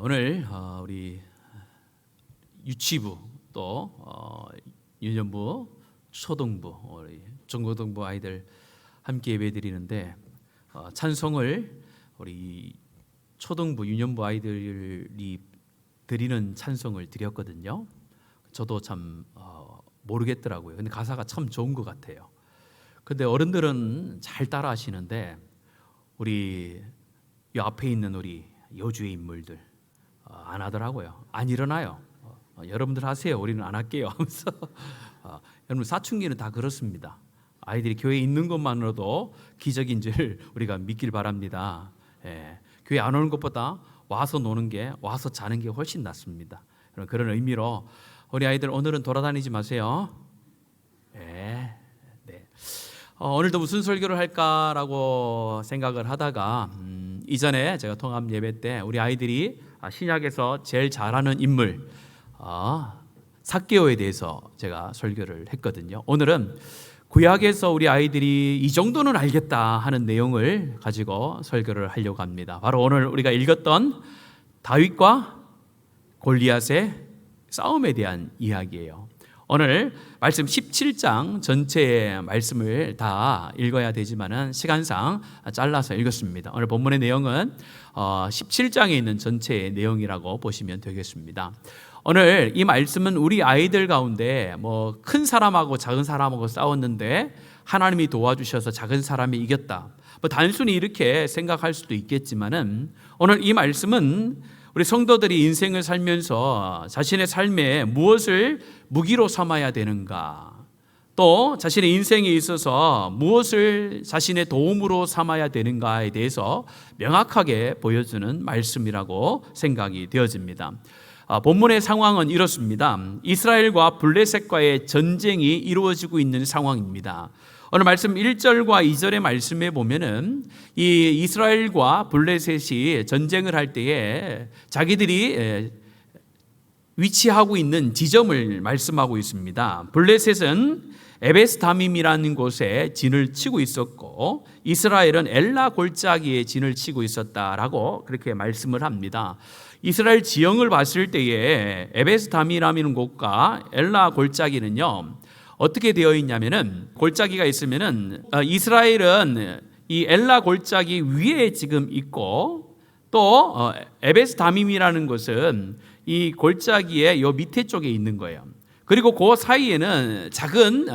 오늘 우리 유치부 또 유년부, 초등부, 우리 중고등부 아이들 함께 예배드리는데 찬송을 우리 초등부, 유년부 아이들이 드리는 찬송을 드렸거든요. 저도 참 모르겠더라고요. 근데 가사가 참 좋은 것 같아요. 근데 어른들은 잘 따라 하시는데 우리 이 앞에 있는 우리 여주의 인물들 안 하더라고요. 안 일어나요. 여러분들 하세요. 우리는 안 할게요 하면서 여러분 사춘기는 다 그렇습니다. 아이들이 교회에 있는 것만으로도 기적인 줄 우리가 믿길 바랍니다. 교회 안 오는 것보다 와서 노는 게, 와서 자는 게 훨씬 낫습니다. 그런 의미로 우리 아이들 오늘은 돌아다니지 마세요. 네. 오늘도 무슨 설교를 할까라고 생각을 하다가 이전에 제가 통합 예배 때 우리 아이들이 신약에서 제일 잘하는 인물 삭개오에 대해서 제가 설교를 했거든요. 오늘은 구약에서 우리 아이들이 이 정도는 알겠다 하는 내용을 가지고 설교를 하려고 합니다. 바로 오늘 우리가 읽었던 다윗과 골리앗의 싸움에 대한 이야기예요. 오늘 말씀 17장 전체의 말씀을 다 읽어야 되지만은 시간상 잘라서 읽었습니다. 오늘 본문의 내용은 17장에 있는 전체의 내용이라고 보시면 되겠습니다. 오늘 이 말씀은 우리 아이들 가운데 뭐 큰 사람하고 작은 사람하고 싸웠는데 하나님이 도와주셔서 작은 사람이 이겼다. 뭐 단순히 이렇게 생각할 수도 있겠지만은 오늘 이 말씀은 우리 성도들이 인생을 살면서 자신의 삶에 무엇을 무기로 삼아야 되는가, 또 자신의 인생에 있어서 무엇을 자신의 도움으로 삼아야 되는가에 대해서 명확하게 보여주는 말씀이라고 생각이 되어집니다. 본문의 상황은 이렇습니다. 이스라엘과 블레셋과의 전쟁이 이루어지고 있는 상황입니다. 오늘 말씀 1절과 2절의 말씀에 보면은 이 이스라엘과 블레셋이 전쟁을 할 때에 자기들이 위치하고 있는 지점을 말씀하고 있습니다. 블레셋은 에베스다밈이라는 곳에 진을 치고 있었고 이스라엘은 엘라 골짜기에 진을 치고 있었다라고 그렇게 말씀을 합니다. 이스라엘 지형을 봤을 때에 에베스다밈이라는 곳과 엘라 골짜기는요 어떻게 되어 있냐면은 골짜기가 있으면은 이스라엘은 이 엘라 골짜기 위에 지금 있고 또 에베스다밈이라는 곳은 이 골짜기의 요 밑에 쪽에 있는 거예요. 그리고 그 사이에는 작은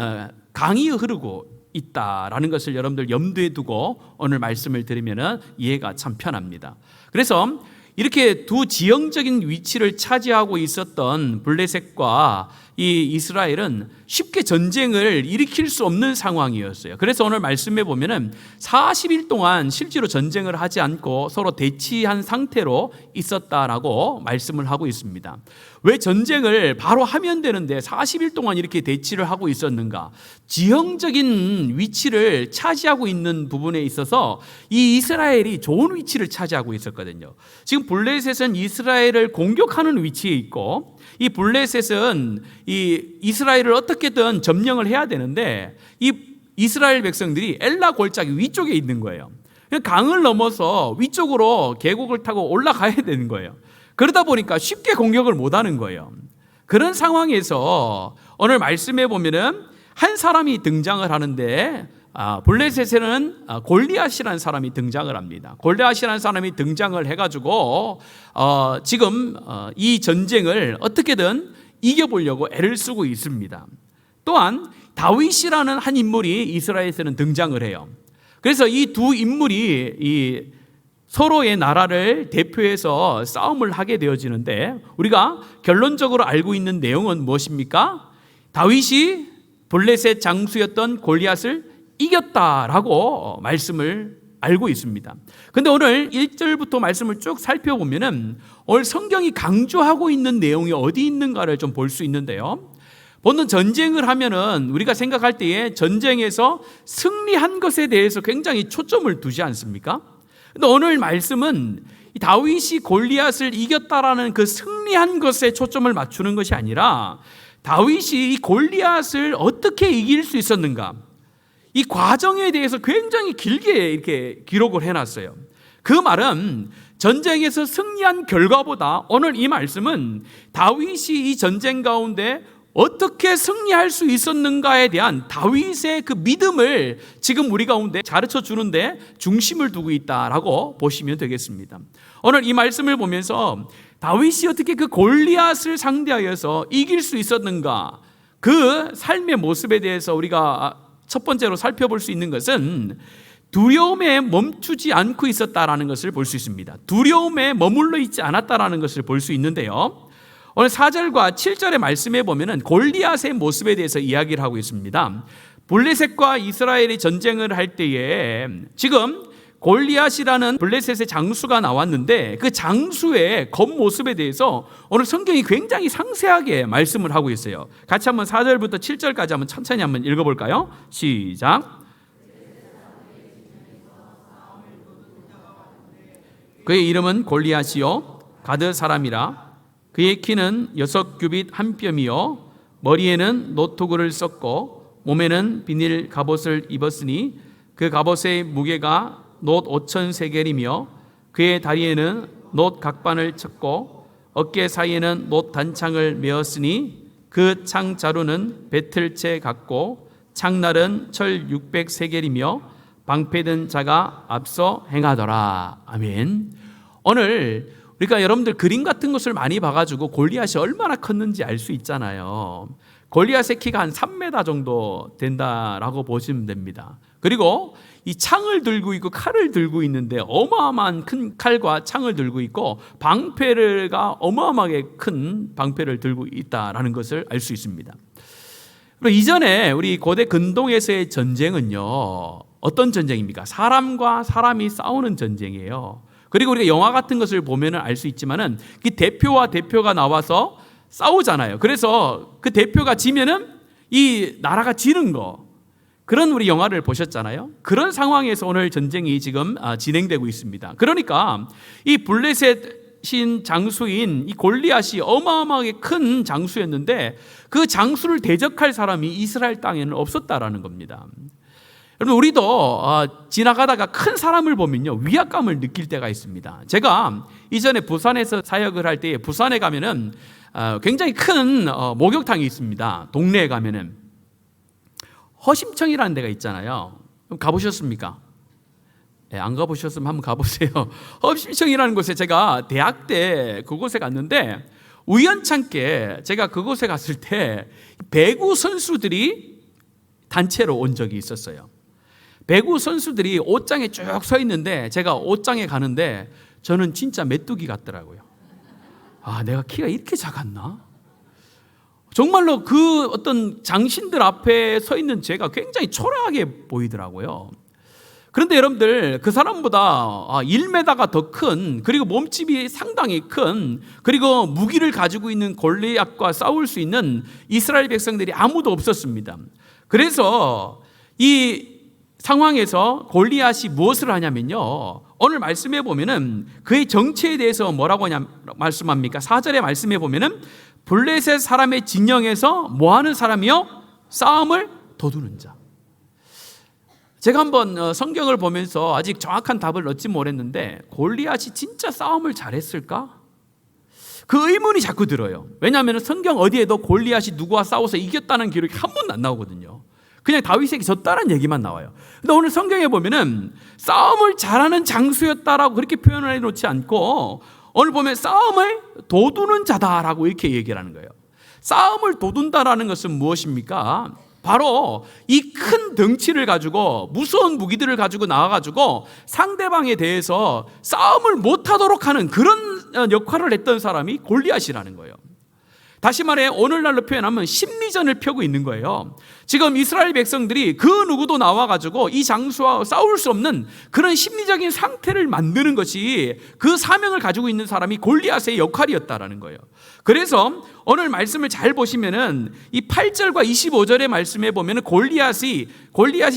강이 흐르고 있다라는 것을 여러분들 염두에 두고 오늘 말씀을 들으면은 이해가 참 편합니다. 그래서 이렇게 두 지형적인 위치를 차지하고 있었던 블레셋과 이 이스라엘은 쉽게 전쟁을 일으킬 수 없는 상황이었어요. 그래서 오늘 말씀에 보면은 40일 동안 실제로 전쟁을 하지 않고 서로 대치한 상태로 있었다라고 말씀을 하고 있습니다. 왜 전쟁을 바로 하면 되는데 40일 동안 이렇게 대치를 하고 있었는가? 지형적인 위치를 차지하고 있는 부분에 있어서 이 이스라엘이 좋은 위치를 차지하고 있었거든요. 지금 블레셋은 이스라엘을 공격하는 위치에 있고 이 블레셋은 이 이스라엘을 어떻게든 점령을 해야 되는데 이 이스라엘 백성들이 엘라 골짜기 위쪽에 있는 거예요. 강을 넘어서 위쪽으로 계곡을 타고 올라가야 되는 거예요. 그러다 보니까 쉽게 공격을 못하는 거예요. 그런 상황에서 오늘 말씀에 보면은 한 사람이 등장을 하는데 블레셋에는 골리앗이라는 사람이 등장을 합니다. 골리앗이라는 사람이 등장을 해가지고 지금 이 전쟁을 어떻게든 이겨보려고 애를 쓰고 있습니다. 또한 다윗이라는 한 인물이 이스라엘에서는 등장을 해요. 그래서 이 두 인물이 이 서로의 나라를 대표해서 싸움을 하게 되어지는데 우리가 결론적으로 알고 있는 내용은 무엇입니까? 다윗이 블레셋 장수였던 골리앗을 이겼다라고 말씀을 알고 있습니다. 그런데 오늘 1절부터 말씀을 쭉 살펴보면은 오늘 성경이 강조하고 있는 내용이 어디 있는가를 좀 볼 수 있는데요. 보통 전쟁을 하면은 우리가 생각할 때에 전쟁에서 승리한 것에 대해서 굉장히 초점을 두지 않습니까? 근데 오늘 말씀은 다윗이 골리앗을 이겼다라는 그 승리한 것에 초점을 맞추는 것이 아니라 다윗이 이 골리앗을 어떻게 이길 수 있었는가? 이 과정에 대해서 굉장히 길게 이렇게 기록을 해놨어요. 그 말은 전쟁에서 승리한 결과보다 오늘 이 말씀은 다윗이 이 전쟁 가운데 어떻게 승리할 수 있었는가에 대한 다윗의 그 믿음을 지금 우리 가운데 가르쳐 주는데 중심을 두고 있다라고 보시면 되겠습니다. 오늘 이 말씀을 보면서 다윗이 어떻게 그 골리앗을 상대하여서 이길 수 있었는가, 그 삶의 모습에 대해서 우리가 첫 번째로 살펴볼 수 있는 것은 두려움에 멈추지 않고 있었다라는 것을 볼 수 있습니다. 두려움에 머물러 있지 않았다라는 것을 볼 수 있는데요, 오늘 4절과 7절의 말씀에 보면은 골리앗의 모습에 대해서 이야기를 하고 있습니다. 블레셋과 이스라엘이 전쟁을 할 때에 지금 골리앗이라는 블레셋의 장수가 나왔는데 그 장수의 겉모습에 대해서 오늘 성경이 굉장히 상세하게 말씀을 하고 있어요. 같이 한번 4절부터 7절까지 한번 천천히 한번 읽어볼까요? 시작. 그의 이름은 골리앗이요 가드 사람이라. 그의 키는 6규빗 1뼘이요 머리에는 노토구를 썼고 몸에는 비닐 갑옷을 입었으니 그 갑옷의 무게가 놋 5천 세겔이며 그의 다리에는 놋 각반을 쳤고 어깨 사이에는 놋 단창을 메었으니 그 창 자루는 배틀채 같고 창날은 철 600세겔이며 방패든 자가 앞서 행하더라. 아멘. 오늘 우리가 여러분들 그림 같은 것을 많이 봐가지고 골리앗이 얼마나 컸는지 알 수 있잖아요. 골리앗의 키가 한 3m 정도 된다라고 보시면 됩니다. 그리고 이 창을 들고 있고 칼을 들고 있는데 어마어마한 큰 칼과 창을 들고 있고 방패가 어마어마하게 큰 방패를 들고 있다라는 것을 알 수 있습니다. 그리고 이전에 우리 고대 근동에서의 전쟁은요, 어떤 전쟁입니까? 사람과 사람이 싸우는 전쟁이에요. 그리고 우리가 영화 같은 것을 보면 알 수 있지만은 그 대표와 대표가 나와서 싸우잖아요. 그래서 그 대표가 지면은 이 나라가 지는 거, 그런 우리 영화를 보셨잖아요. 그런 상황에서 오늘 전쟁이 지금 진행되고 있습니다. 그러니까 이 블레셋인 장수인 이 골리앗이 어마어마하게 큰 장수였는데 그 장수를 대적할 사람이 이스라엘 땅에는 없었다라는 겁니다. 여러분, 우리도 지나가다가 큰 사람을 보면요 위압감을 느낄 때가 있습니다. 제가 이전에 부산에서 사역을 할 때 부산에 가면은 굉장히 큰 목욕탕이 있습니다. 동네에 가면은 허심청이라는 데가 있잖아요. 가보셨습니까? 네, 안 가보셨으면 한번 가보세요. 허심청이라는 곳에 제가 대학 때 그곳에 갔는데 우연찮게 제가 그곳에 갔을 때 배구 선수들이 단체로 온 적이 있었어요. 배구 선수들이 옷장에 쭉 서 있는데 제가 옷장에 가는데 저는 진짜 메뚜기 같더라고요. 내가 키가 이렇게 작았나? 정말로 그 어떤 장신들 앞에 서 있는 제가 굉장히 초라하게 보이더라고요. 그런데 여러분들, 그 사람보다 1m가 더 큰, 그리고 몸집이 상당히 큰, 그리고 무기를 가지고 있는 골리앗과 싸울 수 있는 이스라엘 백성들이 아무도 없었습니다. 그래서 이 상황에서 골리앗이 무엇을 하냐면요, 오늘 말씀해 보면은 그의 정체에 대해서 뭐라고 말씀합니까? 4절에 말씀해 보면은 블레셋 사람의 진영에서 뭐 하는 사람이요? 싸움을 도두는 자. 제가 한번 성경을 보면서 아직 정확한 답을 얻지 못했는데 골리앗이 진짜 싸움을 잘했을까? 그 의문이 자꾸 들어요. 왜냐하면 성경 어디에도 골리앗이 누구와 싸워서 이겼다는 기록이 한 번도 안 나오거든요. 그냥 다윗에게 졌다는 얘기만 나와요. 근데 오늘 성경에 보면은 싸움을 잘하는 장수였다라고 그렇게 표현을 해놓지 않고 오늘 보면 싸움을 도두는 자다라고 이렇게 얘기를 하는 거예요. 싸움을 도둔다라는 것은 무엇입니까? 바로 이 큰 덩치를 가지고 무서운 무기들을 가지고 나와가지고 상대방에 대해서 싸움을 못하도록 하는 그런 역할을 했던 사람이 골리앗이라는 거예요. 다시 말해 오늘날로 표현하면 심리전을 펴고 있는 거예요. 지금 이스라엘 백성들이 그 누구도 나와가지고 이 장수와 싸울 수 없는 그런 심리적인 상태를 만드는 것이 그 사명을 가지고 있는 사람이 골리앗의 역할이었다라는 거예요. 그래서 오늘 말씀을 잘 보시면은 이 8절과 25절의 말씀에 보면은 골리앗이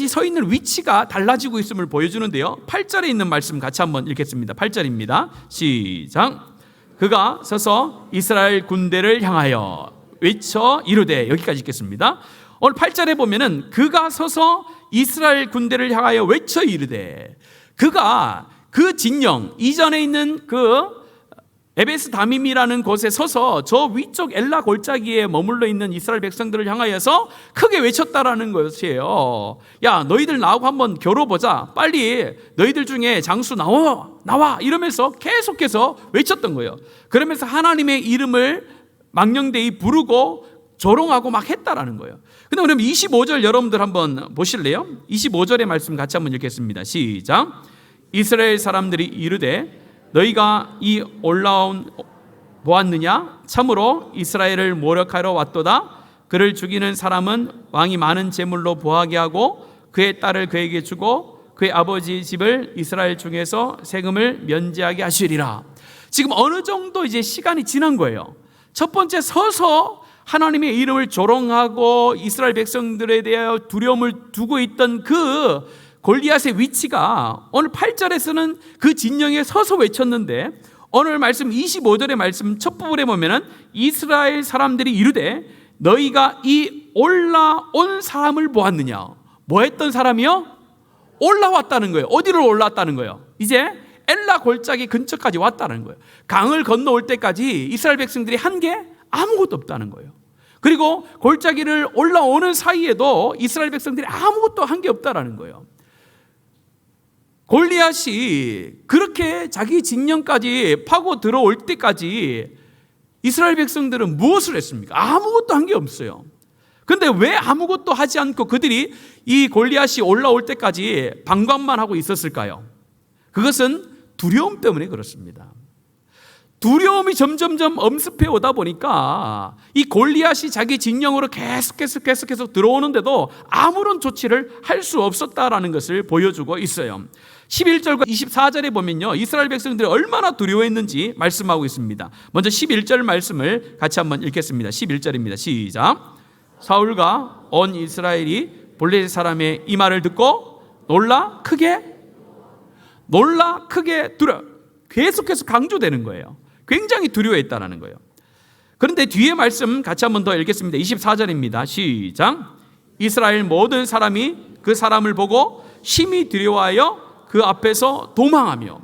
서 있는 위치가 달라지고 있음을 보여주는데요. 8절에 있는 말씀 같이 한번 읽겠습니다. 8절입니다. 시작. 그가 서서 이스라엘 군대를 향하여 외쳐 이르되, 여기까지 읽겠습니다. 오늘 8절에 보면은 그가 서서 이스라엘 군대를 향하여 외쳐 이르되, 그가 그 진영 이전에 있는 그 에베스 다밈이라는 곳에 서서 저 위쪽 엘라 골짜기에 머물러 있는 이스라엘 백성들을 향하여서 크게 외쳤다라는 것이에요. 야, 너희들 나하고 한번 겨뤄보자. 빨리 너희들 중에 장수 나와 이러면서 계속해서 외쳤던 거예요. 그러면서 하나님의 이름을 망령되이 부르고 조롱하고 막 했다라는 거예요. 근데 그럼 25절 여러분들 한번 보실래요? 25절의 말씀 같이 한번 읽겠습니다. 시작. 이스라엘 사람들이 이르되 너희가 이 올라온 보았느냐? 참으로 이스라엘을 모욕하러 왔도다. 그를 죽이는 사람은 왕이 많은 제물로 보하게 하고 그의 딸을 그에게 주고 그의 아버지 집을 이스라엘 중에서 세금을 면제하게 하시리라. 지금 어느 정도 이제 시간이 지난 거예요. 첫 번째 서서 하나님의 이름을 조롱하고 이스라엘 백성들에 대하여 두려움을 두고 있던 그 골리앗의 위치가 오늘 8절에서는 그 진영에 서서 외쳤는데, 오늘 말씀 25절의 말씀 첫 부분에 보면은 이스라엘 사람들이 이르되 너희가 이 올라온 사람을 보았느냐? 뭐 했던 사람이요? 올라왔다는 거예요. 어디로 올라왔다는 거예요? 이제 엘라 골짜기 근처까지 왔다는 거예요. 강을 건너올 때까지 이스라엘 백성들이 한 게 아무것도 없다는 거예요. 그리고 골짜기를 올라오는 사이에도 이스라엘 백성들이 아무것도 한 게 없다라는 거예요. 골리앗이 그렇게 자기 진영까지 파고 들어올 때까지 이스라엘 백성들은 무엇을 했습니까? 아무것도 한 게 없어요. 그런데 왜 아무것도 하지 않고 그들이 이 골리앗이 올라올 때까지 방관만 하고 있었을까요? 그것은 두려움 때문에 그렇습니다. 두려움이 점점점 엄습해 오다 보니까 이 골리앗이 자기 진영으로 계속해서 들어오는데도 아무런 조치를 할 수 없었다라는 것을 보여주고 있어요. 11절과 24절에 보면요, 이스라엘 백성들이 얼마나 두려워했는지 말씀하고 있습니다. 먼저 11절 말씀을 같이 한번 읽겠습니다. 11절입니다. 시작. 사울과 온 이스라엘이 블레셋 사람의 이 말을 듣고 놀라 크게 계속해서 강조되는 거예요. 굉장히 두려워했다는 거예요. 그런데 뒤에 말씀 같이 한번 더 읽겠습니다. 24절입니다. 시작. 이스라엘 모든 사람이 그 사람을 보고 심히 두려워하여 그 앞에서 도망하며.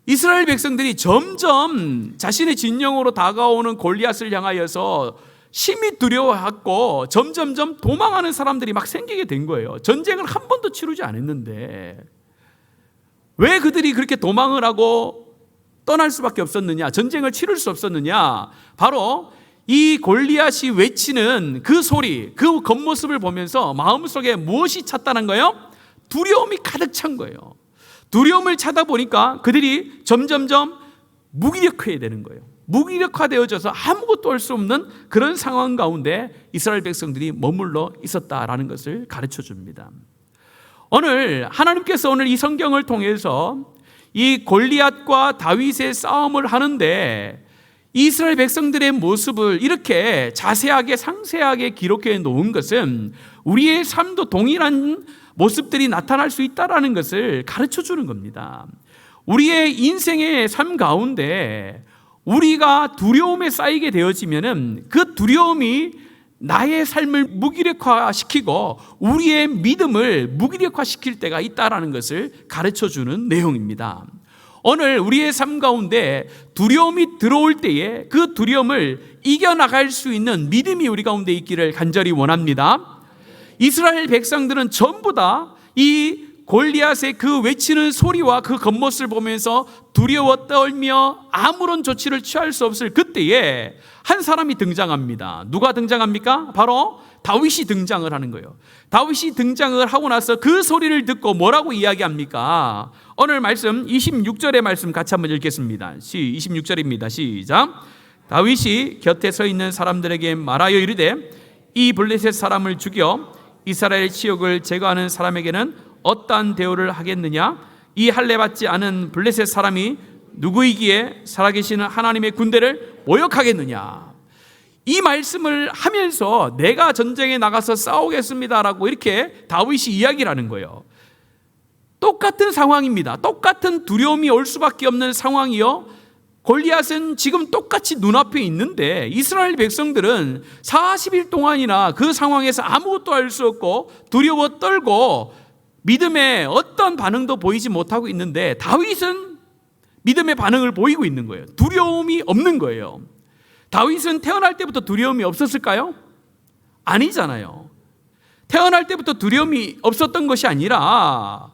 이스라엘 백성들이 점점 자신의 진영으로 다가오는 골리앗을 향하여서 심히 두려워하고 점점점 도망하는 사람들이 막 생기게 된 거예요. 전쟁을 한 번도 치르지 않았는데 왜 그들이 그렇게 도망을 하고 떠날 수밖에 없었느냐, 전쟁을 치를 수 없었느냐? 바로 이 골리앗이 외치는 그 소리, 그 겉모습을 보면서 마음속에 무엇이 찼다는 거예요? 두려움이 가득 찬 거예요. 두려움을 차다 보니까 그들이 점점점 무기력해야 되는 거예요. 무기력화되어져서 아무것도 할 수 없는 그런 상황 가운데 이스라엘 백성들이 머물러 있었다라는 것을 가르쳐 줍니다. 하나님께서 오늘 이 성경을 통해서 이 골리앗과 다윗의 싸움을 하는데 이스라엘 백성들의 모습을 이렇게 자세하게 상세하게 기록해 놓은 것은 우리의 삶도 동일한 모습들이 나타날 수 있다는 것을 가르쳐 주는 겁니다. 우리의 인생의 삶 가운데 우리가 두려움에 쌓이게 되어지면은 그 두려움이 나의 삶을 무기력화시키고 우리의 믿음을 무기력화시킬 때가 있다는 것을 가르쳐주는 내용입니다. 오늘 우리의 삶 가운데 두려움이 들어올 때에 그 두려움을 이겨나갈 수 있는 믿음이 우리 가운데 있기를 간절히 원합니다. 이스라엘 백성들은 전부 다 이 골리앗의 그 외치는 소리와 그 겉모습을 보면서 두려워 떨며 아무런 조치를 취할 수 없을 그때에 한 사람이 등장합니다. 누가 등장합니까? 바로 다윗이 등장을 하는 거예요. 다윗이 등장을 하고 나서 그 소리를 듣고 뭐라고 이야기합니까? 오늘 말씀 26절의 말씀 같이 한번 읽겠습니다. 26절입니다. 시작. 다윗이 곁에 서 있는 사람들에게 말하여 이르되 이 블레셋 사람을 죽여 이스라엘 치욕을 제거하는 사람에게는 어떠한 대우를 하겠느냐? 이 할례 받지 않은 블레셋 사람이 누구이기에 살아계시는 하나님의 군대를 모욕하겠느냐? 이 말씀을 하면서 내가 전쟁에 나가서 싸우겠습니다라고 이렇게 다윗이 이야기를 하는 거예요. 똑같은 상황입니다. 똑같은 두려움이 올 수밖에 없는 상황이요. 골리앗은 지금 똑같이 눈앞에 있는데 이스라엘 백성들은 40일 동안이나 그 상황에서 아무것도 할 수 없고 두려워 떨고 믿음의 어떤 반응도 보이지 못하고 있는데 다윗은 믿음의 반응을 보이고 있는 거예요. 두려움이 없는 거예요. 다윗은 태어날 때부터 두려움이 없었을까요? 아니잖아요. 태어날 때부터 두려움이 없었던 것이 아니라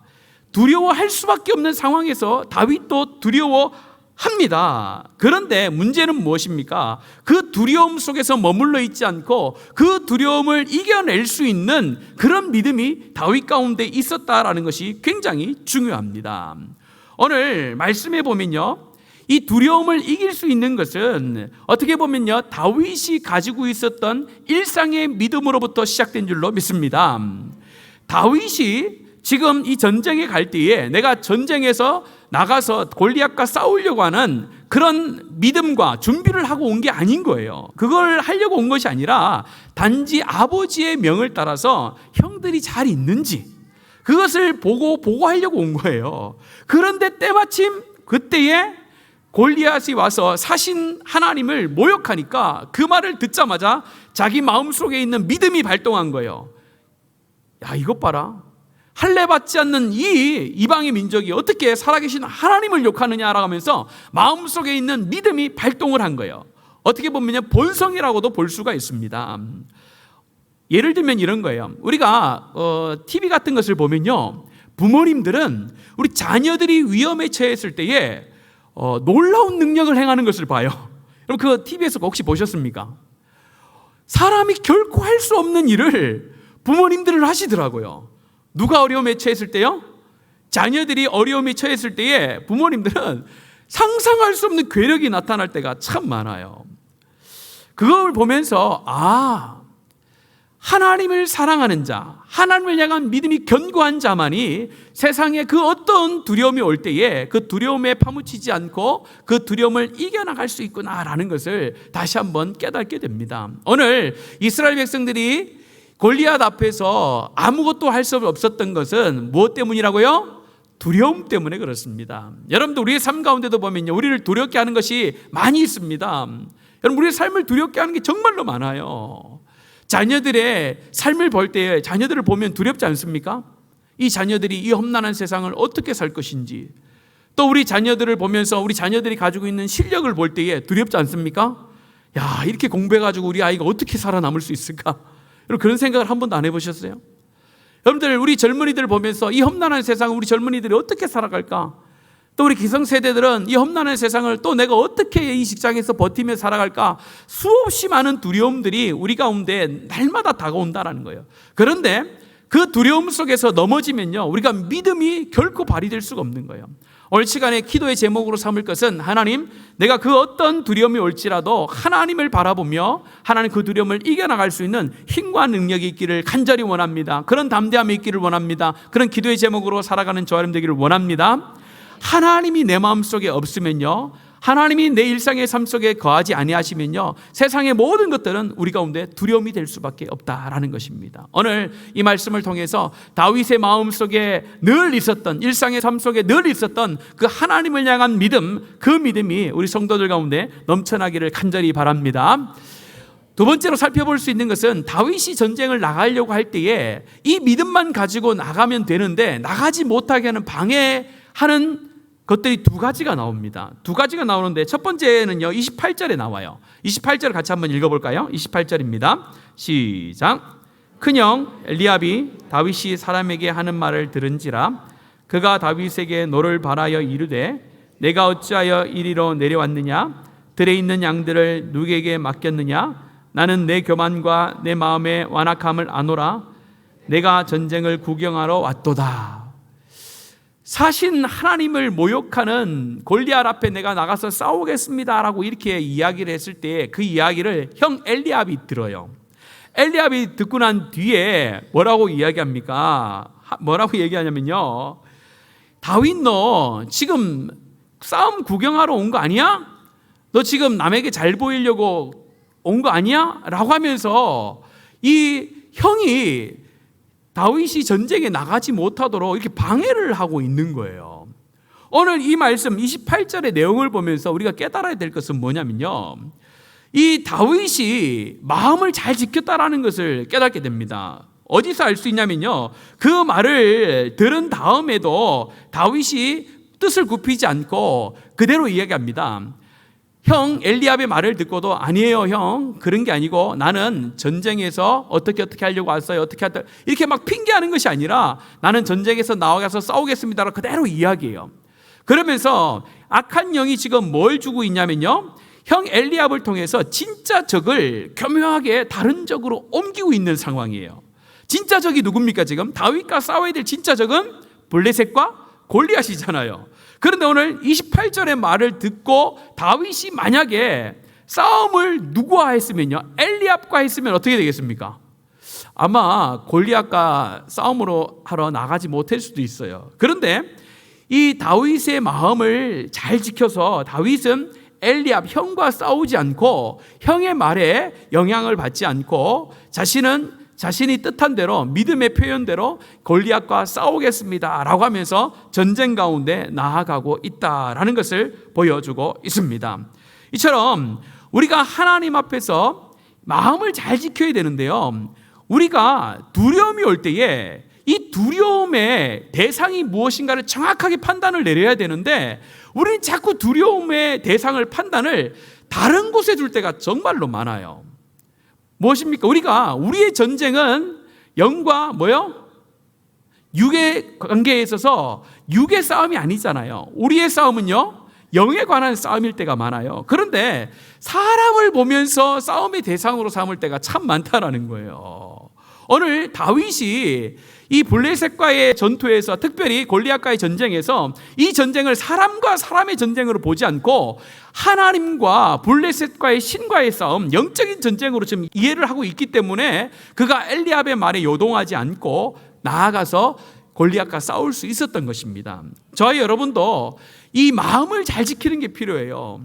두려워할 수밖에 없는 상황에서 다윗도 두려워합니다. 그런데 문제는 무엇입니까? 그 두려움 속에서 머물러 있지 않고 그 두려움을 이겨낼 수 있는 그런 믿음이 다윗 가운데 있었다라는 것이 굉장히 중요합니다. 오늘 말씀해 보면요, 이 두려움을 이길 수 있는 것은 어떻게 보면요, 다윗이 가지고 있었던 일상의 믿음으로부터 시작된 줄로 믿습니다. 다윗이 지금 이 전쟁에 갈 때에 내가 전쟁에서 나가서 골리앗과 싸우려고 하는 그런 믿음과 준비를 하고 온 게 아닌 거예요. 그걸 하려고 온 것이 아니라 단지 아버지의 명을 따라서 형들이 잘 있는지 그것을 보고하려고 온 거예요. 그런데 때마침 그때에 골리앗이 와서 사신 하나님을 모욕하니까 그 말을 듣자마자 자기 마음속에 있는 믿음이 발동한 거예요. 야, 이것 봐라. 할례 받지 않는 이 이방의 민족이 어떻게 살아계신 하나님을 욕하느냐라고 하면서 마음속에 있는 믿음이 발동을 한 거예요. 어떻게 보면 본성이라고도 볼 수가 있습니다. 예를 들면 이런 거예요. 우리가 TV 같은 것을 보면요, 부모님들은 우리 자녀들이 위험에 처했을 때에 놀라운 능력을 행하는 것을 봐요. 여러분 그 TV에서 혹시 보셨습니까? 사람이 결코 할 수 없는 일을 부모님들은 하시더라고요. 누가 어려움에 처했을 때요? 자녀들이 어려움에 처했을 때에 부모님들은 상상할 수 없는 괴력이 나타날 때가 참 많아요. 그걸 보면서 하나님을 사랑하는 자, 하나님을 향한 믿음이 견고한 자만이 세상에 그 어떤 두려움이 올 때에 그 두려움에 파묻히지 않고 그 두려움을 이겨나갈 수 있구나라는 것을 다시 한번 깨닫게 됩니다. 오늘 이스라엘 백성들이 골리앗 앞에서 아무것도 할 수 없었던 것은 무엇 때문이라고요? 두려움 때문에 그렇습니다. 여러분들 우리의 삶 가운데도 보면요, 우리를 두렵게 하는 것이 많이 있습니다. 여러분 우리의 삶을 두렵게 하는 게 정말로 많아요. 자녀들의 삶을 볼 때 자녀들을 보면 두렵지 않습니까? 이 자녀들이 이 험난한 세상을 어떻게 살 것인지, 또 우리 자녀들을 보면서 우리 자녀들이 가지고 있는 실력을 볼 때에 두렵지 않습니까? 야, 이렇게 공부해가지고 우리 아이가 어떻게 살아남을 수 있을까? 여러분 그런 생각을 한 번도 안 해보셨어요? 여러분들 우리 젊은이들 보면서 이 험난한 세상을 우리 젊은이들이 어떻게 살아갈까? 또 우리 기성세대들은 이 험난한 세상을 또 내가 어떻게 이 직장에서 버티며 살아갈까? 수없이 많은 두려움들이 우리 가운데 날마다 다가온다라는 거예요. 그런데 그 두려움 속에서 넘어지면요, 우리가 믿음이 결코 발휘될 수가 없는 거예요. 오늘 시간에 기도의 제목으로 삼을 것은, 하나님, 내가 그 어떤 두려움이 올지라도 하나님을 바라보며 하나님 그 두려움을 이겨나갈 수 있는 힘과 능력이 있기를 간절히 원합니다. 그런 담대함이 있기를 원합니다. 그런 기도의 제목으로 살아가는 저 여러분 되기를 원합니다. 하나님이 내 마음속에 없으면요, 하나님이 내 일상의 삶 속에 거하지 아니하시면요, 세상의 모든 것들은 우리 가운데 두려움이 될 수밖에 없다라는 것입니다. 오늘 이 말씀을 통해서 다윗의 마음속에 늘 있었던, 일상의 삶 속에 늘 있었던 그 하나님을 향한 믿음, 그 믿음이 우리 성도들 가운데 넘쳐나기를 간절히 바랍니다. 두 번째로 살펴볼 수 있는 것은, 다윗이 전쟁을 나가려고 할 때에 이 믿음만 가지고 나가면 되는데 나가지 못하게 하는 방해하는 것들이 두 가지가 나옵니다. 두 가지가 나오는데 첫 번째는요, 28절에 나와요. 28절 같이 한번 읽어볼까요? 28절입니다. 시작. 큰형 엘리압이 다윗이 사람에게 하는 말을 들은지라 그가 다윗에게 너를 바라여 이르되 내가 어찌하여 이리로 내려왔느냐? 들에 있는 양들을 누구에게 맡겼느냐? 나는 내 교만과 내 마음의 완악함을 아노라. 내가 전쟁을 구경하러 왔도다. 사신 하나님을 모욕하는 골리앗 앞에 내가 나가서 싸우겠습니다라고 이렇게 이야기를 했을 때 그 이야기를 형 엘리압이 들어요. 엘리압이 듣고 난 뒤에 뭐라고 이야기합니까? 뭐라고 얘기하냐면요, 다윗 너 지금 싸움 구경하러 온 거 아니야? 너 지금 남에게 잘 보이려고 온 거 아니야? 라고 하면서 이 형이 다윗이 전쟁에 나가지 못하도록 이렇게 방해를 하고 있는 거예요. 오늘 이 말씀 28절의 내용을 보면서 우리가 깨달아야 될 것은 뭐냐면요, 이 다윗이 마음을 잘 지켰다라는 것을 깨닫게 됩니다. 어디서 알 수 있냐면요, 그 말을 들은 다음에도 다윗이 뜻을 굽히지 않고 그대로 이야기합니다. 형 엘리압의 말을 듣고도 아니에요 형, 그런 게 아니고 나는 전쟁에서 어떻게 하려고 왔어요, 어떻게 하다, 이렇게 막 핑계하는 것이 아니라 나는 전쟁에서 나와서 싸우겠습니다라고 그대로 이야기해요. 그러면서 악한 영이 지금 뭘 주고 있냐면요, 형 엘리압을 통해서 진짜 적을 교묘하게 다른 적으로 옮기고 있는 상황이에요. 진짜 적이 누굽니까? 지금 다윗과 싸워야 될 진짜 적은 블레셋과 골리앗이잖아요. 그런데 오늘 28절의 말을 듣고 다윗이 만약에 싸움을 누구와 했으면요, 엘리압과 했으면 어떻게 되겠습니까? 아마 골리앗과 싸움으로 하러 나가지 못할 수도 있어요. 그런데 이 다윗의 마음을 잘 지켜서 다윗은 엘리압 형과 싸우지 않고 형의 말에 영향을 받지 않고 자신이 뜻한 대로 믿음의 표현대로 골리앗과 싸우겠습니다 라고 하면서 전쟁 가운데 나아가고 있다라는 것을 보여주고 있습니다. 이처럼 우리가 하나님 앞에서 마음을 잘 지켜야 되는데요, 우리가 두려움이 올 때에 이 두려움의 대상이 무엇인가를 정확하게 판단을 내려야 되는데 우리는 자꾸 두려움의 대상을 판단을 다른 곳에 둘 때가 정말로 많아요. 무엇입니까? 우리의 전쟁은 영과 육의 관계에 있어서 육의 싸움이 아니잖아요. 우리의 싸움은요, 영에 관한 싸움일 때가 많아요. 그런데 사람을 보면서 싸움의 대상으로 삼을 때가 참 많다라는 거예요. 오늘 다윗이 이 블레셋과의 전투에서, 특별히 골리앗과의 전쟁에서 이 전쟁을 사람과 사람의 전쟁으로 보지 않고 하나님과 블레셋과의 신과의 싸움, 영적인 전쟁으로 지금 이해를 하고 있기 때문에 그가 엘리압의 말에 요동하지 않고 나아가서 골리앗과 싸울 수 있었던 것입니다. 저희 여러분도 이 마음을 잘 지키는 게 필요해요.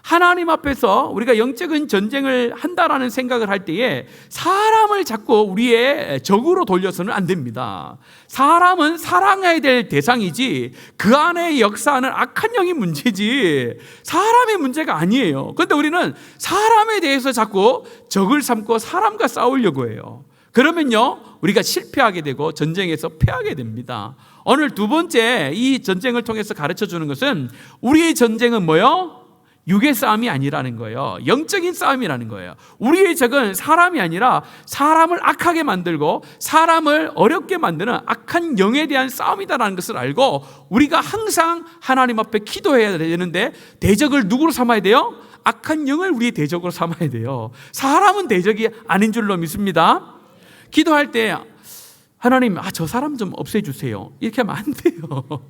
하나님 앞에서 우리가 영적인 전쟁을 한다라는 생각을 할 때에 사람을 자꾸 우리의 적으로 돌려서는 안 됩니다. 사람은 사랑해야 될 대상이지 그 안에 역사하는 악한 영이 문제지 사람의 문제가 아니에요. 그런데 우리는 사람에 대해서 자꾸 적을 삼고 사람과 싸우려고 해요. 그러면요, 우리가 실패하게 되고 전쟁에서 패하게 됩니다. 오늘 두 번째 이 전쟁을 통해서 가르쳐 주는 것은 우리의 전쟁은 뭐요? 육의 싸움이 아니라는 거예요. 영적인 싸움이라는 거예요. 우리의 적은 사람이 아니라 사람을 악하게 만들고 사람을 어렵게 만드는 악한 영에 대한 싸움이다라는 것을 알고 우리가 항상 하나님 앞에 기도해야 되는데 대적을 누구로 삼아야 돼요? 악한 영을 우리의 대적으로 삼아야 돼요. 사람은 대적이 아닌 줄로 믿습니다. 기도할 때 하나님, 저 사람 좀 없애주세요, 이렇게 하면 안 돼요.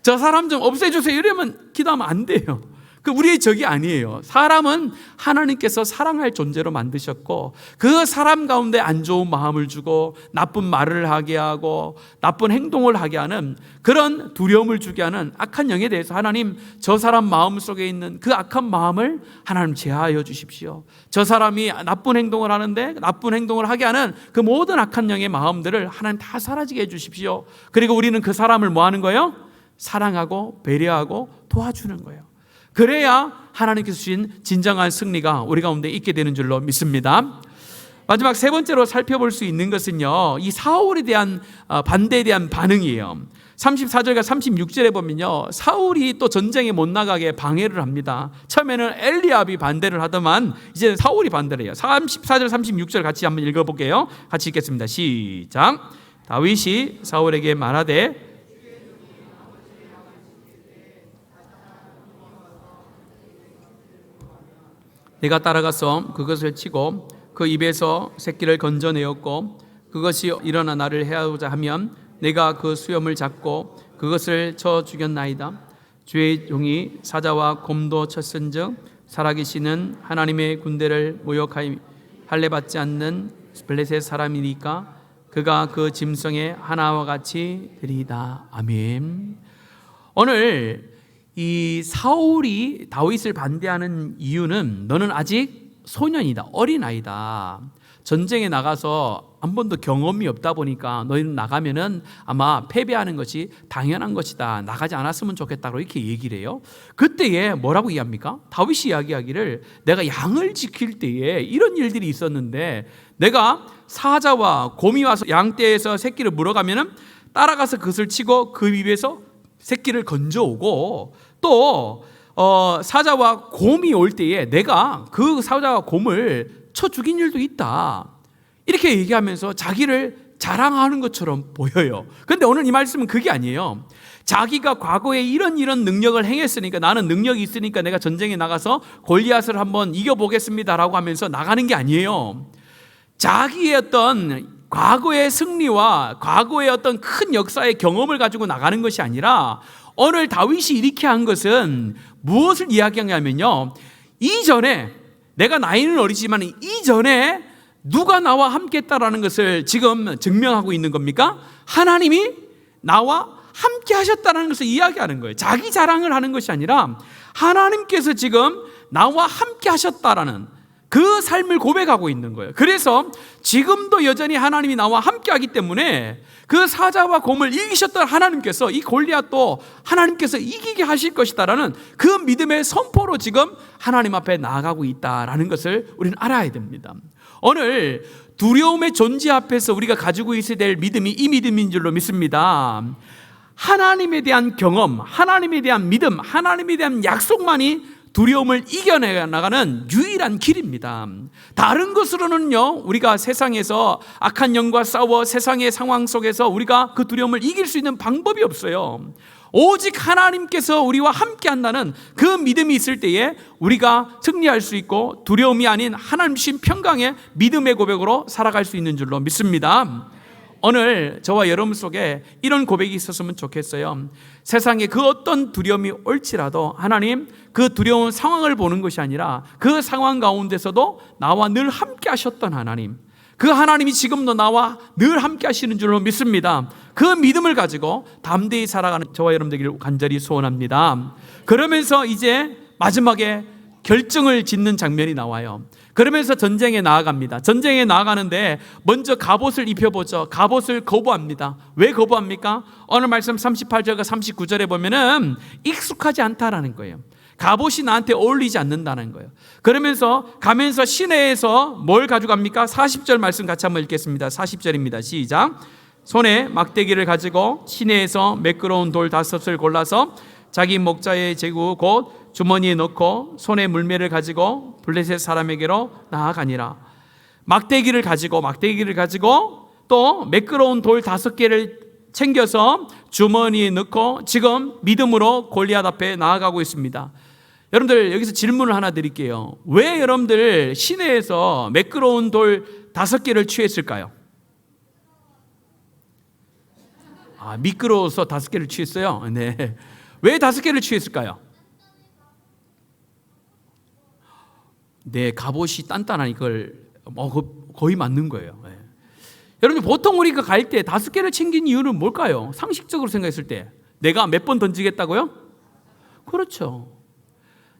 저 사람 좀 없애주세요 이러면 기도하면 안 돼요. 그 우리의 적이 아니에요. 사람은 하나님께서 사랑할 존재로 만드셨고 그 사람 가운데 안 좋은 마음을 주고 나쁜 말을 하게 하고 나쁜 행동을 하게 하는 그런 두려움을 주게 하는 악한 영에 대해서 하나님, 저 사람 마음속에 있는 그 악한 마음을 하나님 제하여 주십시오. 저 사람이 나쁜 행동을 하는데 나쁜 행동을 하게 하는 그 모든 악한 영의 마음들을 하나님 다 사라지게 해 주십시오. 그리고 우리는 그 사람을 뭐 하는 거예요? 사랑하고 배려하고 도와주는 거예요. 그래야 하나님께서 주신 진정한 승리가 우리 가운데 있게 되는 줄로 믿습니다. 마지막 세 번째로 살펴볼 수 있는 것은요, 이 사울에 대한 반대에 대한 반응이에요. 34절과 36절에 보면요, 사울이 또 전쟁에 못 나가게 방해를 합니다. 처음에는 엘리압이 반대를 하더만 이제는 사울이 반대를 해요. 34절 36절 같이 한번 읽어볼게요. 같이 읽겠습니다. 시작. 다윗이 사울에게 말하되 내가 따라가서 그것을 치고 그 입에서 새끼를 건져내었고 그것이 일어나 나를 해하고자 하면 내가 그 수염을 잡고 그것을 쳐 죽였나이다. 주의 종이 사자와 곰도 쳤은즉 살아계시는 하나님의 군대를 모욕하여 할례받지 않는 블레셋 사람이니까 그가 그 짐승의 하나와 같이 되리이다. 아멘. 오늘 이 사울이 다윗을 반대하는 이유는 너는 아직 소년이다, 어린아이다, 전쟁에 나가서 한 번도 경험이 없다 보니까 너희는 나가면은 아마 패배하는 것이 당연한 것이다, 나가지 않았으면 좋겠다고 이렇게 얘기를 해요. 그때에 뭐라고 이야기합니까? 다윗이 이야기하기를 내가 양을 지킬 때에 이런 일들이 있었는데 내가 사자와 곰이 와서 양떼에서 새끼를 물어가면은 따라가서 그것을 치고 그 위에서 새끼를 건져오고, 또 사자와 곰이 올 때에 내가 그 사자와 곰을 쳐 죽인 일도 있다, 이렇게 얘기하면서 자기를 자랑하는 것처럼 보여요. 그런데 오늘 이 말씀은 그게 아니에요. 자기가 과거에 이런 능력을 행했으니까, 나는 능력이 있으니까 내가 전쟁에 나가서 골리앗을 한번 이겨보겠습니다라고 하면서 나가는 게 아니에요. 자기의 어떤 과거의 승리와 과거의 어떤 큰 역사의 경험을 가지고 나가는 것이 아니라, 오늘 다윗이 이렇게 한 것은 무엇을 이야기하냐면요, 이전에, 내가 나이는 어리지만 이전에 누가 나와 함께 했다라는 것을 지금 증명하고 있는 겁니까? 하나님이 나와 함께 하셨다는 것을 이야기하는 거예요. 자기 자랑을 하는 것이 아니라 하나님께서 지금 나와 함께 하셨다라는 그 삶을 고백하고 있는 거예요. 그래서 지금도 여전히 하나님이 나와 함께 하기 때문에 그 사자와 곰을 이기셨던 하나님께서 이 골리앗도 하나님께서 이기게 하실 것이다라는 그 믿음의 선포로 지금 하나님 앞에 나아가고 있다라는 것을 우리는 알아야 됩니다. 오늘 두려움의 존재 앞에서 우리가 가지고 있어야 될 믿음이 이 믿음인 줄로 믿습니다. 하나님에 대한 경험, 하나님에 대한 믿음, 하나님에 대한 약속만이 두려움을 이겨나가는 유일한 길입니다. 다른 것으로는요, 우리가 세상에서 악한 영과 싸워 세상의 상황 속에서 우리가 그 두려움을 이길 수 있는 방법이 없어요. 오직 하나님께서 우리와 함께 한다는 그 믿음이 있을 때에 우리가 승리할 수 있고, 두려움이 아닌 하나님 주신 평강의 믿음의 고백으로 살아갈 수 있는 줄로 믿습니다. 오늘 저와 여러분 속에 이런 고백이 있었으면 좋겠어요. 세상에 그 어떤 두려움이 올지라도 하나님, 그 두려운 상황을 보는 것이 아니라 그 상황 가운데서도 나와 늘 함께 하셨던 하나님, 그 하나님이 지금도 나와 늘 함께 하시는 줄로 믿습니다. 그 믿음을 가지고 담대히 살아가는 저와 여러분 되기를 간절히 소원합니다. 그러면서 이제 마지막에 결정을 짓는 장면이 나와요. 그러면서 전쟁에 나아갑니다. 전쟁에 나아가는데 먼저 갑옷을 입혀보죠. 갑옷을 거부합니다. 왜 거부합니까? 오늘 말씀 38절과 39절에 보면은 익숙하지 않다라는 거예요. 갑옷이 나한테 어울리지 않는다는 거예요. 그러면서 가면서 시내에서 뭘 가져갑니까? 40절 말씀 같이 한번 읽겠습니다. 40절입니다. 시작. 손에 막대기를 가지고 시내에서 매끄러운 돌 5을 골라서 자기 목자의 제구 곧 주머니에 넣고 손에 물매를 가지고 블레셋 사람에게로 나아가니라. 막대기를 가지고 또 매끄러운 돌 5개를 챙겨서 주머니에 넣고 지금 믿음으로 골리앗 앞에 나아가고 있습니다. 여러분들, 여기서 질문을 하나 드릴게요. 왜 여러분들 시내에서 매끄러운 돌 5개를 취했을까요? 미끄러워서 5개를 취했어요? 네. 왜 5개를 취했을까요? 네, 갑옷이 단단한 이걸 거의 맞는 거예요. 네. 여러분, 보통 우리가 갈 때 5개를 챙긴 이유는 뭘까요? 상식적으로 생각했을 때 내가 몇 번 던지겠다고요? 그렇죠.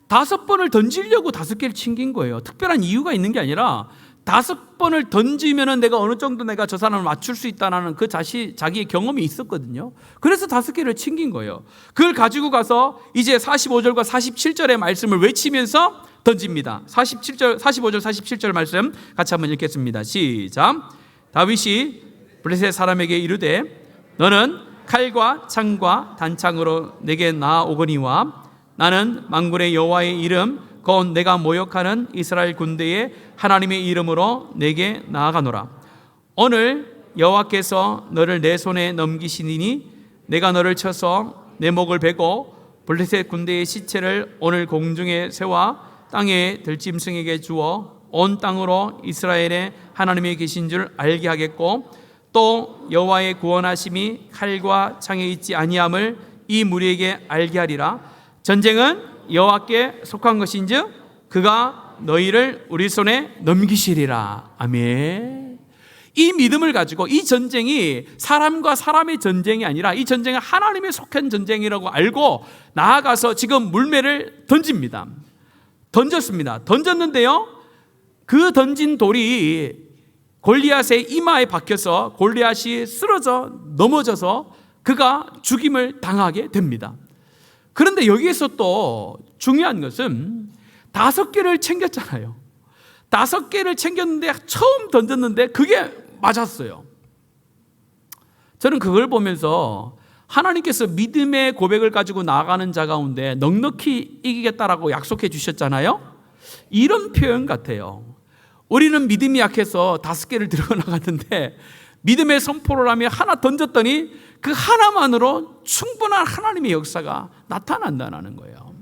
5번을 던지려고 5개를 챙긴 거예요. 특별한 이유가 있는 게 아니라 5번을 던지면은 내가 어느 정도 내가 저 사람을 맞출 수 있다는 그 자기의 경험이 있었거든요. 그래서 5개를 챙긴 거예요. 그걸 가지고 가서 이제 45절과 47절의 말씀을 외치면서 던집니다. 45절, 47절 말씀 같이 한번 읽겠습니다. 시작. 다윗이 블레셋 사람에게 이르되 너는 칼과 창과 단창으로 내게 나아오거니와 나는 만군의 여호와의 이름 곧 내가 모욕하는 이스라엘 군대의 하나님의 이름으로 내게 나아가노라. 오늘 여호와께서 너를 내 손에 넘기시니 내가 너를 쳐서 내 목을 베고 블레셋 군대의 시체를 오늘 공중에 세워 땅에 들짐승에게 주어 온 땅으로 이스라엘의 하나님이 계신 줄 알게 하겠고 또 여호와의 구원하심이 칼과 창에 있지 아니함을 이 무리에게 알게 하리라. 전쟁은 여호와께 속한 것인즉 그가 너희를 우리 손에 넘기시리라. 아멘. 이 믿음을 가지고 이 전쟁이 사람과 사람의 전쟁이 아니라 이 전쟁은 하나님의 속한 전쟁이라고 알고 나아가서 지금 물매를 던집니다. 던졌는데요, 그 던진 돌이 골리앗의 이마에 박혀서 골리앗이 쓰러져 넘어져서 그가 죽임을 당하게 됩니다. 그런데 여기에서 또 중요한 것은 5개를 챙겼잖아요. 5개를 챙겼는데 처음 던졌는데 그게 맞았어요. 저는 그걸 보면서 하나님께서 믿음의 고백을 가지고 나아가는 자 가운데 넉넉히 이기겠다라고 약속해 주셨잖아요. 이런 표현 같아요. 우리는 믿음이 약해서 5개를 들고 나갔는데 믿음의 선포를 하며 하나 던졌더니 그 하나만으로 충분한 하나님의 역사가 나타난다는 거예요.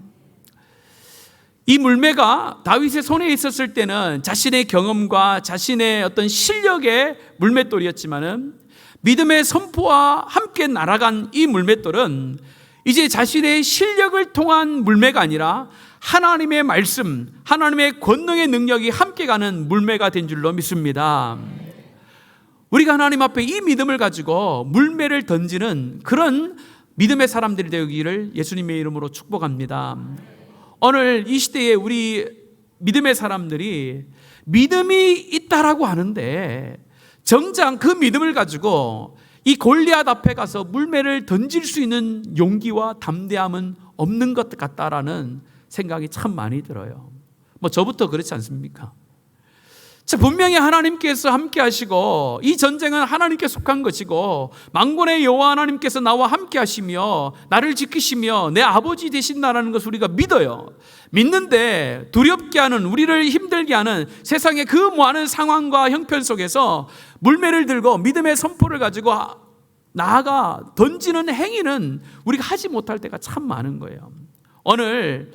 이 물매가 다윗의 손에 있었을 때는 자신의 경험과 자신의 어떤 실력의 물맷돌이었지만은 믿음의 선포와 함께 날아간 이 물맷돌은 이제 자신의 실력을 통한 물매가 아니라 하나님의 말씀, 하나님의 권능의 능력이 함께 가는 물매가 된 줄로 믿습니다. 우리가 하나님 앞에 이 믿음을 가지고 물매를 던지는 그런 믿음의 사람들이 되기를 예수님의 이름으로 축복합니다. 오늘 이 시대에 우리 믿음의 사람들이 믿음이 있다라고 하는데 정작 그 믿음을 가지고 이 골리앗 앞에 가서 물매를 던질 수 있는 용기와 담대함은 없는 것 같다라는 생각이 참 많이 들어요. 뭐 저부터 그렇지 않습니까? 자, 분명히 하나님께서 함께 하시고 이 전쟁은 하나님께 속한 것이고 만군의 여호와 하나님께서 나와 함께 하시며 나를 지키시며 내 아버지 되신다라는 것을 우리가 믿어요. 믿는데 두렵게 하는, 우리를 힘들게 하는 세상의 그 많은 상황과 형편 속에서 물매를 들고 믿음의 선포를 가지고 나아가 던지는 행위는 우리가 하지 못할 때가 참 많은 거예요. 오늘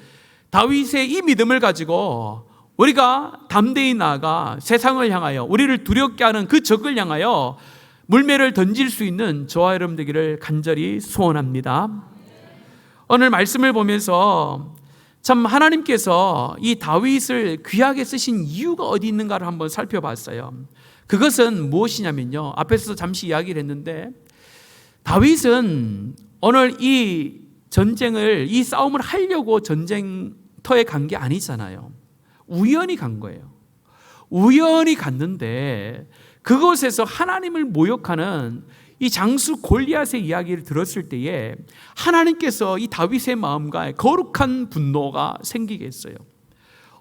다윗의 이 믿음을 가지고 우리가 담대히 나아가 세상을 향하여 우리를 두렵게 하는 그 적을 향하여 물매를 던질 수 있는 저와 여러분 되기를 간절히 소원합니다. 오늘 말씀을 보면서 참 하나님께서 이 다윗을 귀하게 쓰신 이유가 어디 있는가를 한번 살펴봤어요. 그것은 무엇이냐면요, 앞에서 잠시 이야기를 했는데 다윗은 오늘 이 전쟁을, 이 싸움을 하려고 전쟁터에 간 게 아니잖아요. 우연히 간 거예요. 우연히 갔는데 그곳에서 하나님을 모욕하는 이 장수 골리앗의 이야기를 들었을 때에 하나님께서 이 다윗의 마음과 거룩한 분노가 생기겠어요.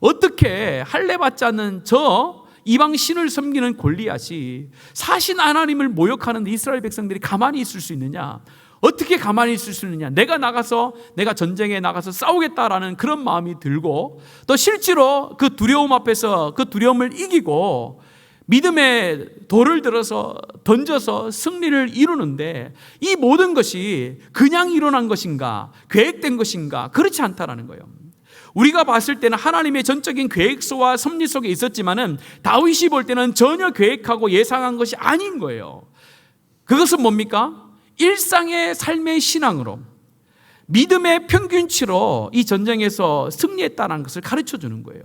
어떻게 할례받지 않는 저 이방 신을 섬기는 골리앗이 사신 하나님을 모욕하는 이스라엘 백성들이 가만히 있을 수 있느냐? 어떻게 가만히 있을 수 있느냐? 내가 전쟁에 나가서 싸우겠다라는 그런 마음이 들고 또 실제로 그 두려움 앞에서 그 두려움을 이기고 믿음의 돌을 들어서 던져서 승리를 이루는데 이 모든 것이 그냥 일어난 것인가? 계획된 것인가? 그렇지 않다라는 거예요. 우리가 봤을 때는 하나님의 전적인 계획서와 섭리 속에 있었지만은 다윗이 볼 때는 전혀 계획하고 예상한 것이 아닌 거예요. 그것은 뭡니까? 일상의 삶의 신앙으로 믿음의 평균치로 이 전쟁에서 승리했다는 것을 가르쳐 주는 거예요.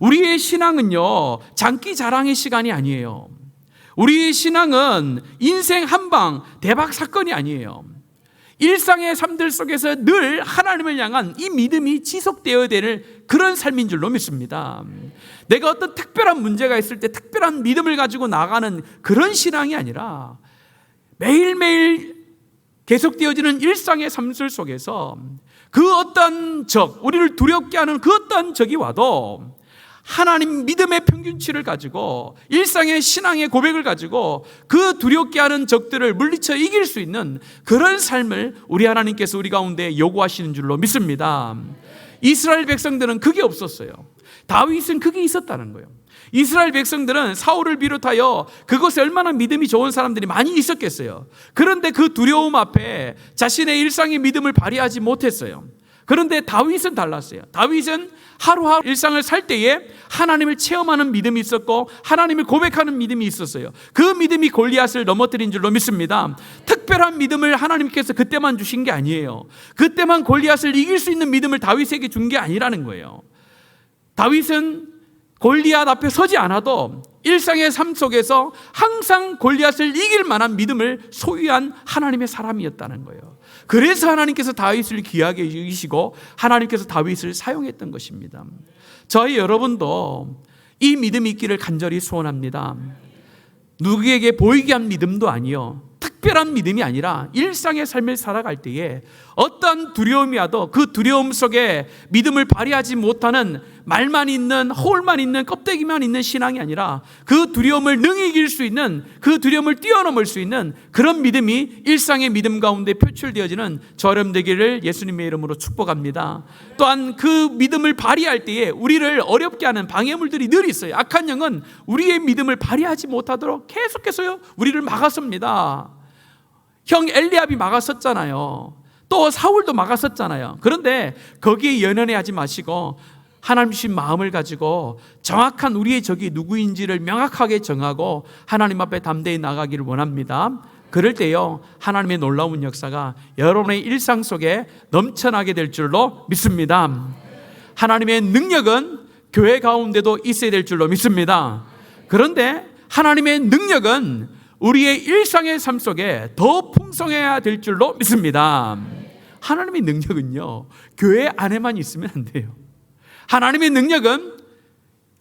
우리의 신앙은요, 장기 자랑의 시간이 아니에요. 우리의 신앙은 인생 한방 대박 사건이 아니에요. 일상의 삶들 속에서 늘 하나님을 향한 이 믿음이 지속되어야 되는 그런 삶인 줄로 믿습니다. 내가 어떤 특별한 문제가 있을 때 특별한 믿음을 가지고 나가는 그런 신앙이 아니라 매일매일 계속되어지는 일상의 삶들 속에서 그 어떤 적, 우리를 두렵게 하는 그 어떤 적이 와도 하나님 믿음의 평균치를 가지고 일상의 신앙의 고백을 가지고 그 두렵게 하는 적들을 물리쳐 이길 수 있는 그런 삶을 우리 하나님께서 우리 가운데 요구하시는 줄로 믿습니다. 이스라엘 백성들은 그게 없었어요. 다윗은 그게 있었다는 거예요. 이스라엘 백성들은 사울을 비롯하여 그곳에 얼마나 믿음이 좋은 사람들이 많이 있었겠어요. 그런데 그 두려움 앞에 자신의 일상의 믿음을 발휘하지 못했어요. 그런데 다윗은 달랐어요. 다윗은 하루하루 일상을 살 때에 하나님을 체험하는 믿음이 있었고 하나님을 고백하는 믿음이 있었어요. 그 믿음이 골리앗을 넘어뜨린 줄로 믿습니다. 특별한 믿음을 하나님께서 그때만 주신 게 아니에요. 그때만 골리앗을 이길 수 있는 믿음을 다윗에게 준 게 아니라는 거예요. 다윗은 골리앗 앞에 서지 않아도 일상의 삶 속에서 항상 골리앗을 이길 만한 믿음을 소유한 하나님의 사람이었다는 거예요. 그래서 하나님께서 다윗을 귀하게 여기시고 하나님께서 다윗을 사용했던 것입니다. 저희 여러분도 이 믿음이 있기를 간절히 소원합니다. 누구에게 보이게 한 믿음도 아니요, 특별한 믿음이 아니라 일상의 삶을 살아갈 때에 어떤 두려움이 와도 그 두려움 속에 믿음을 발휘하지 못하는 말만 있는, 허울만 있는, 껍데기만 있는 신앙이 아니라 그 두려움을 능히 이길 수 있는, 그 두려움을 뛰어넘을 수 있는 그런 믿음이 일상의 믿음 가운데 표출되어지는 저렴 되기를 예수님의 이름으로 축복합니다. 또한 그 믿음을 발휘할 때에 우리를 어렵게 하는 방해물들이 늘 있어요. 악한 영은 우리의 믿음을 발휘하지 못하도록 계속해서요 우리를 막았습니다. 형 엘리압이 막았었잖아요. 또 사울도 막았었잖아요. 그런데 거기에 연연해하지 마시고 하나님 주신 마음을 가지고 정확한 우리의 적이 누구인지를 명확하게 정하고 하나님 앞에 담대히 나가기를 원합니다. 그럴 때요 하나님의 놀라운 역사가 여러분의 일상 속에 넘쳐나게 될 줄로 믿습니다. 하나님의 능력은 교회 가운데도 있어야 될 줄로 믿습니다. 그런데 하나님의 능력은 우리의 일상의 삶 속에 더 풍성해야 될 줄로 믿습니다. 하나님의 능력은요 교회 안에만 있으면 안 돼요. 하나님의 능력은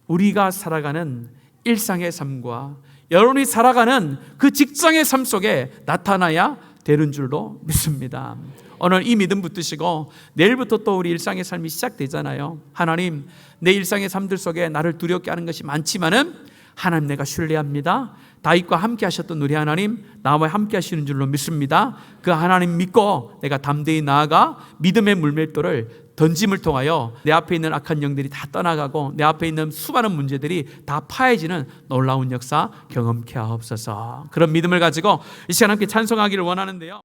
우리가 살아가는 일상의 삶과 여러분이 살아가는 그 직장의 삶 속에 나타나야 되는 줄로 믿습니다. 오늘 이 믿음 붙드시고 내일부터 또 우리 일상의 삶이 시작되잖아요. 하나님, 내 일상의 삶들 속에 나를 두렵게 하는 것이 많지만은 하나님 내가 신뢰합니다. 다윗과 함께 하셨던 우리 하나님 나와 함께 하시는 줄로 믿습니다. 그 하나님 믿고 내가 담대히 나아가 믿음의 물맷돌을 던짐을 통하여 내 앞에 있는 악한 영들이 다 떠나가고 내 앞에 있는 수많은 문제들이 다 파해지는 놀라운 역사 경험케 하옵소서. 그런 믿음을 가지고 이 시간 함께 찬송하기를 원하는데요.